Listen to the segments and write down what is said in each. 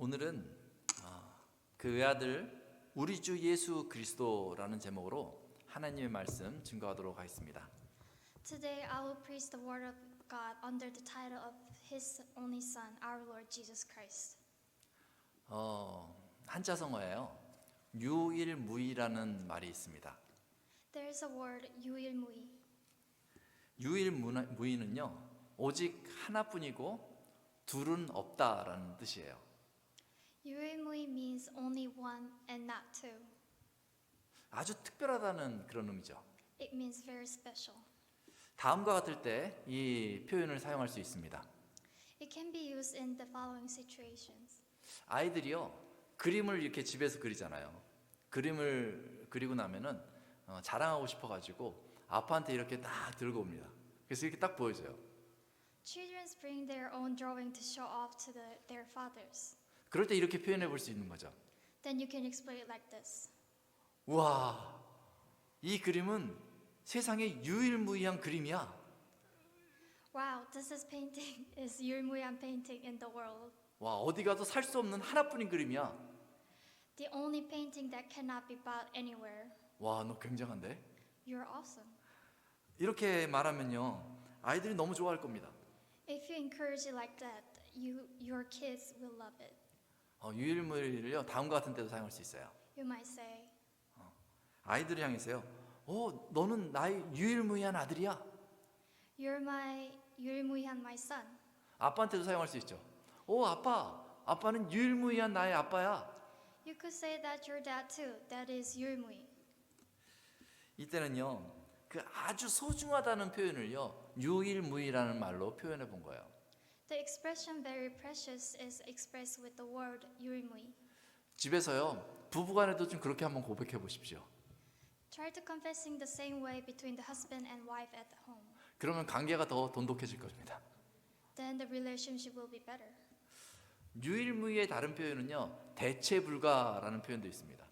오늘은 그 외아들 우리 주 예수 그리스도라는 제목으로 하나님의 말씀 증거하도록 하겠습니다. Today I will preach the word of God under the title of His only Son, our Lord Jesus Christ. 한자성어예요. 유일무이라는 말이 있습니다. There is a word 유일무이. 유일무이는요, 오직 하나뿐이고 둘은 없다라는 뜻이에요. 유일무이 means only one and not two. 아주 특별하다는 그런 의미죠. It means very special. 다음과 같을 때 이 표현을 사용할 수 있습니다. It can be used in the following situations. 아이들이요, 그림을 이렇게 집에서 그리잖아요. 그림을 그리고 나면은 자랑하고 싶어가지고 아빠한테 이렇게 딱 들고 옵니다. 그래서 이렇게 딱 보여줘요. Children bring their own drawing to show off to their fathers. 그럴 때 이렇게 표현해 볼 수 있는 거죠. Then you can explain it like this. 우와, 이 그림은 세상에 유일무이한 그림이야. Wow, this painting is 유일무이한 painting in the world. 와, 어디 가도 살 수 없는 하나뿐인 그림이야. The only painting that cannot be bought anywhere. 와, 너 굉장한데? You're awesome. 이렇게 말하면요, 아이들이 너무 좋아할 겁니다. If you encourage it like that, your kids will love it. 유일무이를요, 다음과 같은 때도 사용할 수 있어요. You might say, 아이들을 향해서요, 너는 나의 유일무이한 아들이야. You're my 유일무이한 my son. 아빠한테도 사용할 수 있죠. 아빠는 유일무이한 나의 아빠야. You could say that your dad too. That is 유일무이. 이때는요, 그 아주 소중하다는 표현을요, 유일무이라는 말로 표현해 본 거예요. The expression very precious is expressed with the word 유일무이. 집에서요, 부부간에도 좀 그렇게 한번 고백해 보십시오. Try to confessing the same way between the husband and wife at home. 그러면 관계가 더 돈독해질 겁니다. Then the relationship will be better. 유일무이의 다른 표현은요, 대체 불가라는 표현도 있습니다.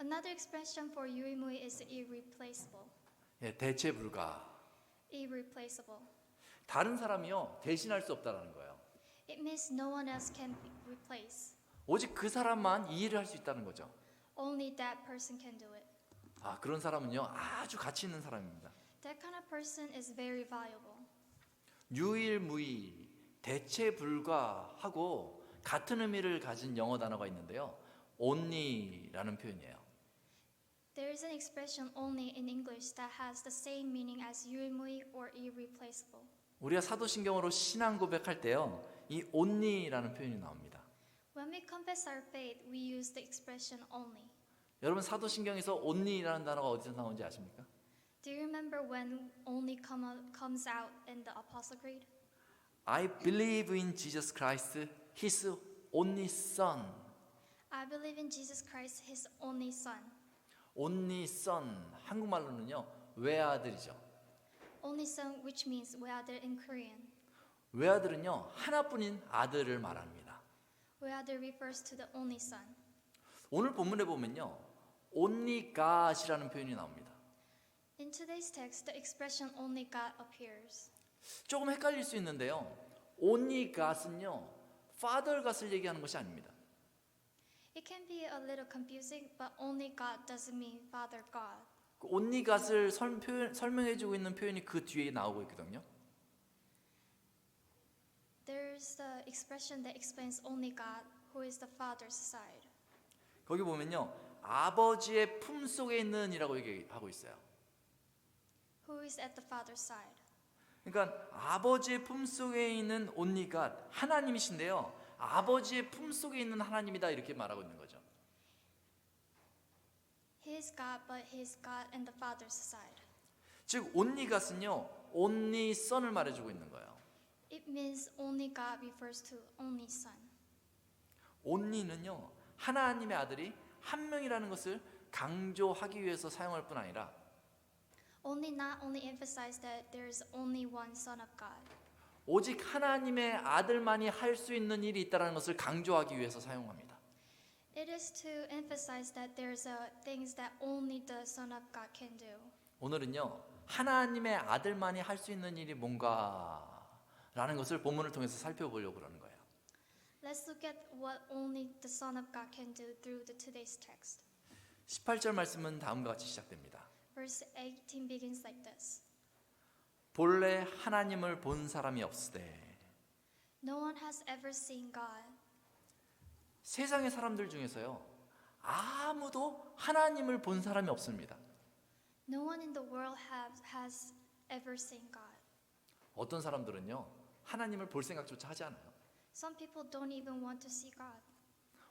Another expression for 유일무이 is irreplaceable. 예, 대체 불가. Irreplaceable. 다른 사람이요, 대신할 수 없다라는 거예요. It means no one else can replace. 오직 그 사람만 이 일을 할 수 있다는 거죠. Only that person can do it. 그런 사람은요, 아주 가치 있는 사람입니다. That kind of person is very valuable. 유일무이, 대체 불가하고 같은 의미를 가진 영어 단어가 있는데요, only라는 표현이에요. There is an expression only in English that has the same meaning as 유일무이 or irreplaceable. 우리가 사도신경으로 신앙 고백할 때요, 이 only라는 표현이 나옵니다. When we confess our faith, we use the expression only. 여러분, 사도신경에서 only라는 단어가 어디서 나오는지 아십니까? Do you remember when only comes out in the Apostle Creed? I believe in Jesus Christ, His only Son. I believe in Jesus Christ, His only Son. only Son, 한국말로는요, 외아들이죠. Only Son, which means 외아들 in Korean. 외아들은요, 하나뿐인 아들을 말합니다. 외아들 refers to the only Son. 오늘 본문에 보면요, only God이라는 표현이 나옵니다. In today's text, the expression only God appears. 조금 헷갈릴 수 있는데요, only God은요, Father God을 얘기하는 것이 아닙니다. It can be a little confusing, but only God doesn't mean Father God. only God을 설명해주고 있는 표현이 그 뒤에 나오고 있거든요. There's the expression that explains only God, who is the Father's side. 거기 보면요, 아버지의 품 속에 있는이라고 얘기하고 있어요. Who is at the Father's side. 그러니까 아버지의 품 속에 있는 only God, 하나님이신데요, 아버지의 품 속에 있는 하나님이다, 이렇게 말하고 있는 거죠. He is God, but He is God and the Father's side. 즉 only God은요, only Son을 말해주고 있는 거예요. It means only God refers to only Son. only는요, 하나님의 아들이 한 명이라는 것을 강조하기 위해서 사용할 뿐 아니라 Only not only emphasize that there is only one Son of God. 오직 하나님의 아들만이 할 수 있는 일이 있다는 것을 강조하기 위해서 사용합니다. It is to emphasize that there's things that only the Son of God can do. 오늘은요, 하나님의 아들만이 할 수 있는 일이 뭔가라는 것을 본문을 통해서 살펴보려고 그러는 거예요. Let's look at what only the Son of God can do through today's text. 18절 말씀은 다음과 같이 시작됩니다. Verse 18 begins like this. 본래 하나님을 본 사람이 없으되. No one has ever seen God. 세상의 사람들 중에서요, 아무도 하나님을 본 사람이 없습니다. No one in the world has ever seen God. 어떤 사람들은요, 하나님을 볼 생각조차 하지 않아요. Some people don't even want to see God.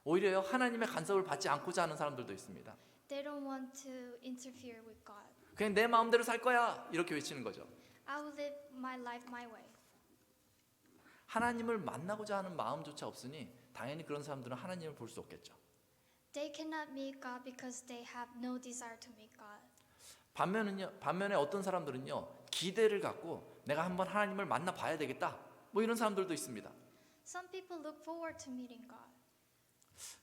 오히려 하나님의 간섭을 받지 않고자 하는 사람들도 있습니다. They don't want to interfere with God. 그냥 내 마음대로 살 거야 이렇게 외치는 거죠. I will live my life my way. 하나님을 만나고자 하는 마음조차 없으니 당연히 그런 사람들은 하나님을 볼 수 없겠죠. They cannot meet God because they have no desire to meet God. 반면에 어떤 사람들은요, 기대를 갖고 내가 한번 하나님을 만나 봐야 되겠다, 뭐 이런 사람들도 있습니다. Some people look forward to meeting God.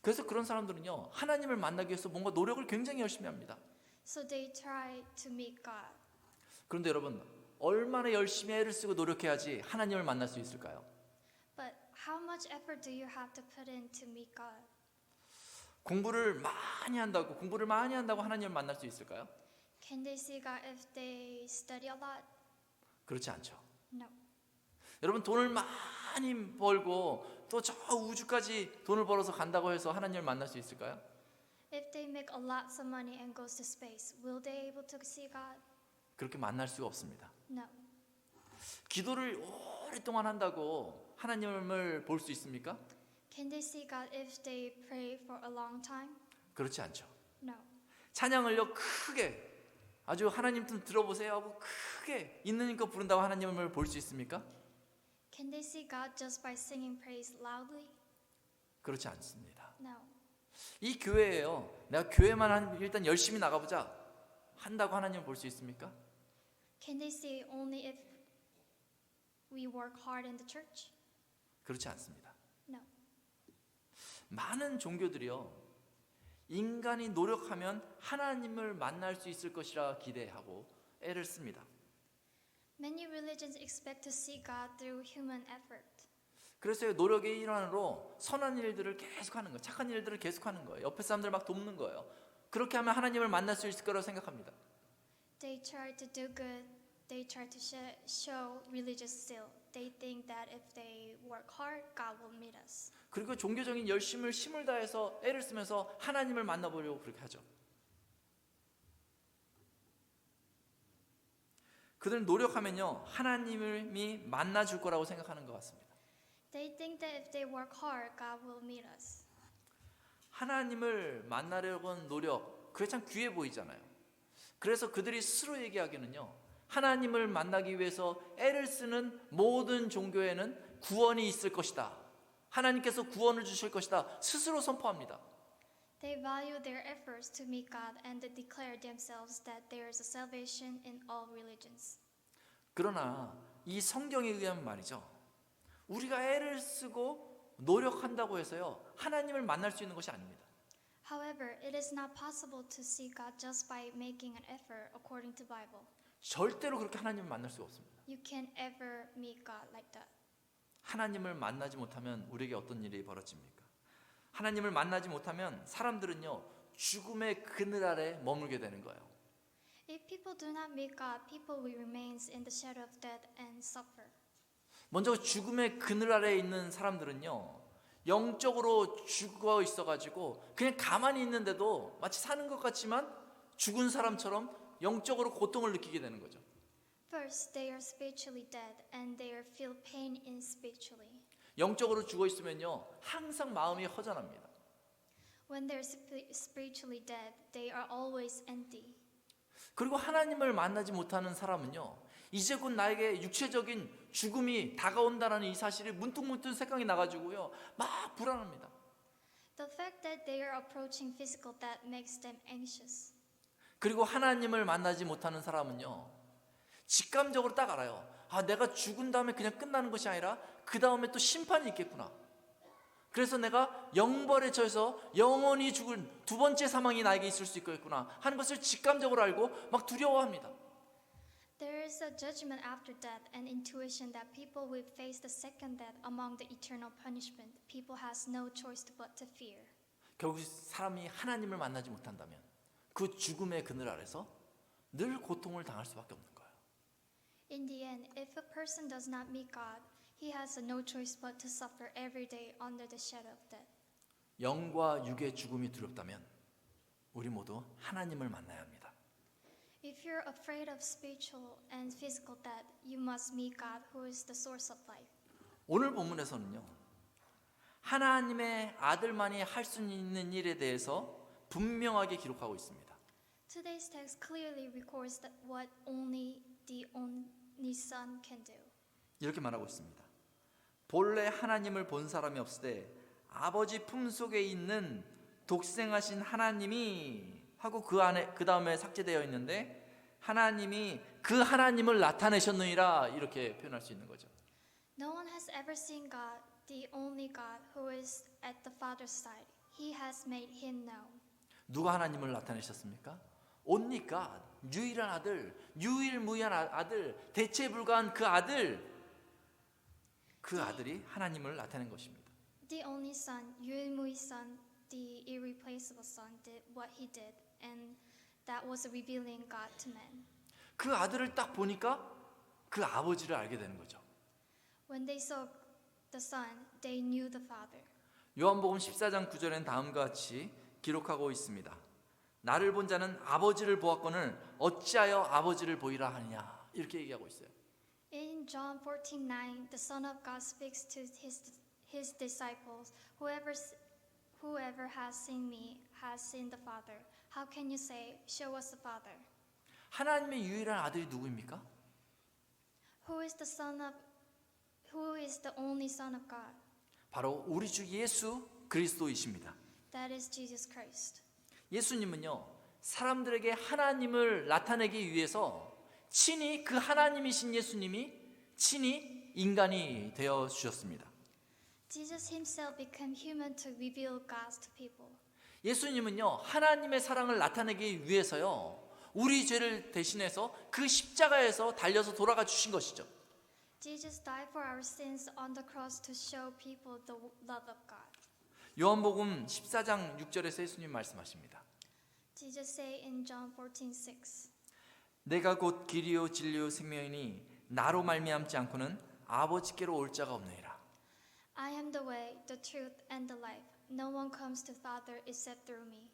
그래서 그런 사람들은요, 하나님을 만나기 위해서 뭔가 노력을 굉장히 열심히 합니다. So they try to meet God. 그런데 여러분, 얼마나 열심히 애를 쓰고 노력해야지 하나님을 만날 수 있을까요? But how much effort do you have to put in to meet God? 공부를 많이 한다고 하나님을 만날 수 있을까요? Can they see God if they study a lot? 그렇지 않죠. No. 여러분, 돈을 많이 벌고 또 저 우주까지 돈을 벌어서 간다고 해서 하나님을 만날 수 있을까요? If they make a lot of money and goes to space, will they able to see God? 그렇게 만날 수가 없습니다. No. 기도를 오랫동안 한다고 하나님을 볼 수 있습니까? Can they see God if they pray for a long time? 그렇지 않죠. No. 찬양을요, 크게 아주 하나님 좀 들어보세요 하고 크게 있는 힘껏 부른다고 하나님을 볼 수 있습니까? Can they see God just by singing praise loudly? 그렇지 않습니다. No. 이 교회예요, 내가 교회만 일단 열심히 나가보자 한다고 하나님을 볼 수 있습니까? Can they see only if we work hard in the church? 그렇지 않습니다. No. 많은 종교들이요, 인간이 노력하면 하나님을 만날 수 있을 것이라 기대하고 애를 씁니다. Many religions expect to see God through human effort. 그래서 노력의 일환으로 선한 일들을 계속하는 거예요. 착한 일들을 계속하는 거예요. 옆에 사람들 막 돕는 거예요. 그렇게 하면 하나님을 만날 수 있을 거라고 생각합니다. They try to do good. They try to show religious zeal. They think that if they work hard, God will meet us. 그리고 종교적인 열심을 힘을 다해서 애를 쓰면서 하나님을 만나보려고 그렇게 하죠. 그들은 노력하면요, 하나님이 만나줄 거라고 생각하는 것 같습니다. They think that if they work hard, God will meet us. 하나님을 만나려고 하는 노력, 그게 참 귀해 보이잖아요. 그래서 그들이 스스로 얘기하기는요, 하나님을 만나기 위해서 애를 쓰는 모든 종교에는 구원이 있을 것이다, 하나님께서 구원을 주실 것이다, 스스로 선포합니다. They value their efforts to meet God and they declare themselves that there is a salvation in all religions. 그러나 이 성경에 의하면 말이죠, 우리가 애를 쓰고 노력한다고 해서요, 하나님을 만날 수 있는 것이 아닙니다. However, it is not possible to see God just by making an effort according to Bible. 절대로 그렇게 하나님을 만날 수가 없습니다. You can't ever meet God like that. 하나님을 만나지 못하면 우리에게 어떤 일이 벌어집니까? 하나님을 만나지 못하면 사람들은요, 죽음의 그늘 아래 머물게 되는 거예요. If people do not meet God, people will remain in the shadow of death and suffer. 먼저 죽음의 그늘 아래에 있는 사람들은요, 영적으로 죽어 있어가지고 그냥 가만히 있는데도 마치 사는 것 같지만 죽은 사람처럼 영적으로 고통을 느끼게 되는 거죠. First, they are spiritually dead and they feel pain in spiritually. 영적으로 죽어 있으면요, 항상 마음이 허전합니다. When they're spiritually dead, they are always empty. 그리고 하나님을 만나지 못하는 사람은요, 이제 곧 나에게 육체적인 죽음이 다가온다라는 이 사실이 문득문득 생각이 나가지고요, 막 불안합니다. The fact that they are approaching physical death makes them anxious. 그리고 하나님을 만나지 못하는 사람은요, 직감적으로 딱 알아요. 아, 내가 죽은 다음에 그냥 끝나는 것이 아니라 그 다음에 또 심판이 있겠구나. 그래서 내가 영벌에 처해서 영원히 죽은 두 번째 사망이 나에게 있을 수 있겠구나 하는 것을 직감적으로 알고 막 두려워합니다. There is a judgment after death and intuition that people will face the second death among the eternal punishment. People has no choice but to fear. 결국 사람이 하나님을 만나지 못한다면 그 죽음의 그늘 아래서 늘 고통을 당할 수밖에 없는 거예요. In the end, if a person does not meet God, he has no choice but to suffer every day under the shadow of death. 영과 육의 죽음이 두렵다면 우리 모두 하나님을 만나야 합니다. If you're afraid of spiritual and physical death, you must meet God, who is the source of life. 오늘 본문에서는요, 하나님의 아들만이 할 수 있는 일에 대해서 분명하게 기록하고 있습니다. Today's text clearly records that what only the only Son can do. 이렇게 말하고 있습니다. 본래 하나님을 본 사람이 없을 때 아버지 품속에 있는 독생하신 하나님이 하고 그 다음에 삭제되어 있는데 하나님이 그 하나님을 나타내셨느니라 이렇게 표현할 수 있는 거죠. No one has ever seen God, the only God who is at the Father's side. He has made him known. 누가 하나님을 나타내셨습니까? Only God, 유일한 아들, 유일무이한 아들, 대체 불가한 그 아들이 하나님을 나타낸 것입니다. The only Son, 유일무이 Son, the irreplaceable Son, did what he did, and that was revealing God to man. 그 아들을 딱 보니까 그 아버지를 알게 되는 거죠. When they saw the Son, they knew the Father. 요한복음 14장 9절엔 다음과 같이 기록하고 있습니다. 나를 본 자는 아버지를 보았거늘 어찌하여 아버지를 보이라 하느냐 이렇게 얘기하고 있어요. In John 14:9, the Son of God speaks to his disciples, Whoever has seen me has seen the Father. How can you say, show us the Father? 하나님의 유일한 아들이 누구입니까? Who is the only Son of God? 바로 우리 주 예수 그리스도이십니다. That is Jesus Christ. 예수님은요, 사람들에게 하나님을 나타내기 위해서 친히 그 하나님이신 예수님이 친히 인간이 되어 주셨습니다. Jesus himself became human to reveal God to people. 예수님은요, 하나님의 사랑을 나타내기 위해서요, 우리 죄를 대신해서 그 십자가에서 달려서 돌아가 주신 것이죠. Jesus died for our sins on the cross to show people the love of God. 요한복음 14장 6절에서 예수님 말씀하십니다. Jesus say in John 14:6, 내가 곧 길이요 진리요 생명이니 나로 말미암지 않고는 아버지께로 올 자가 없느니라. I am the way, the truth, and the life. No one comes to Father except through me.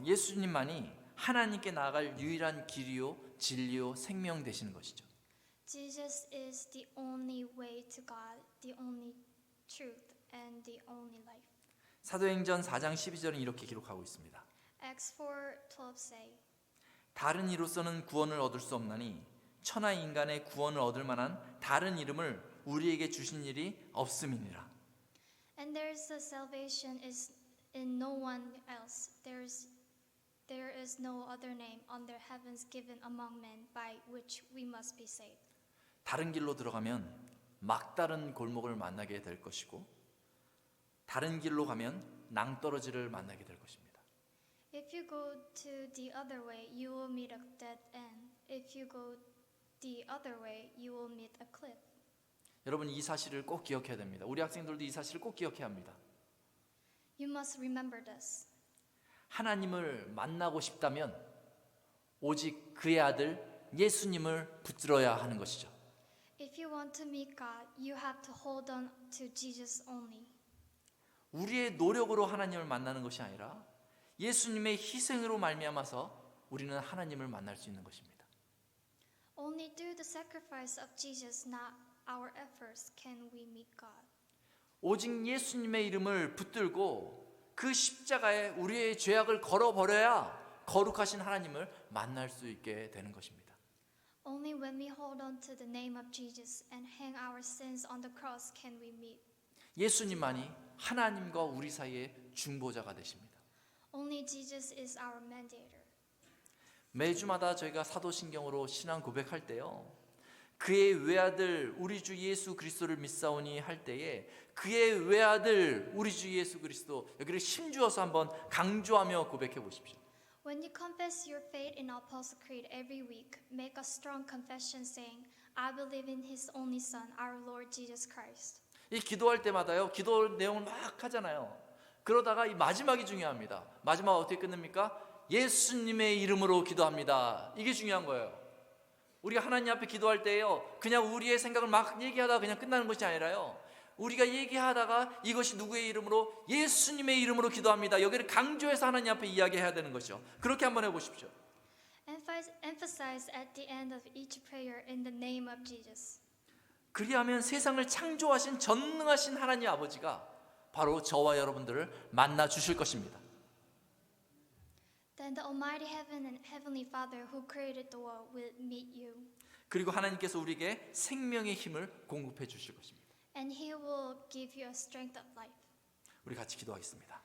예수님만이 하나님께 나아갈 유일한 길이요 진리요 생명 되시는 것이죠. Jesus is the only way to God, the only truth, and the only life. 사도행전 4장 12절은 이렇게 기록하고 있습니다. Acts 4:12 say, 다른 이로서는 구원을 얻을 수 없나니 천하 인간의 구원을 얻을 만한 다른 이름을 우리에게 주신 일이 없음이니라. And there is a salvation is in no one else. There is no other name under heavens given among men by which we must be saved. 다른 길로 들어가면 막다른 골목을 만나게 될 것이고 다른 길로 가면 낭떠러지를 만나게 될 것입니다. If you go to the other way, you will meet a dead end. If you go the other way, you will meet a cliff. 여러분 이 사실을 꼭 기억해야 됩니다. 우리 학생들도 이 사실을 꼭 기억해야 합니다. You must remember this. 하나님을 만나고 싶다면 오직 그의 아들 예수님을 붙들어야 하는 것이죠. If you want to meet God, you have to hold on to Jesus only. 우리의 노력으로 하나님을 만나는 것이 아니라 예수님의 희생으로 말미암아서 우리는 하나님을 만날 수 있는 것입니다. Only through the sacrifice of Jesus, not our efforts, can we meet God. 오직 예수님의 이름을 붙들고 그 십자가에 우리의 죄악을 걸어버려야 거룩하신 하나님을 만날 수 있게 되는 것입니다. Only when we hold on to the name of Jesus and hang our sins on the cross can we meet. 예수님만이 하나님과 우리 사이의 중보자가 되십니다. Only Jesus is our mediator. 매주마다 저희가 사도신경으로 신앙 고백할 때요, 그의 외아들 우리 주 예수 그리스도를 믿사오니 할 때에 그의 외아들 우리 주 예수 그리스도 여기를 힘주어서 한번 강조하며 고백해 보십시오. When you confess your faith in Apostles' Creed every week, make a strong confession saying, I believe in His only Son, our Lord Jesus Christ. 이 기도할 때마다요, 기도 내용을 막 하잖아요. 그러다가 이 마지막이 중요합니다. 마지막 어떻게 끝냅니까? 예수님의 이름으로 기도합니다. 이게 중요한 거예요. 우리가 하나님 앞에 기도할 때요, 그냥 우리의 생각을 막 얘기하다가 그냥 끝나는 것이 아니라요, 우리가 얘기하다가 이것이 누구의 이름으로? 예수님의 이름으로 기도합니다. 여기를 강조해서 하나님 앞에 이야기해야 되는 것이죠. 그렇게 한번 해보십시오. Emphasize at the end of each prayer in the name of Jesus. 그리하면 세상을 창조하신 전능하신 하나님 아버지가 바로 저와 여러분들을 만나 주실 것입니다. Then the Almighty Heaven and Heavenly Father who created the world will meet you. 그리고 하나님께서 우리에게 생명의 힘을 공급해 주실 것입니다. And He will give you a strength of life. 우리 같이 기도하겠습니다.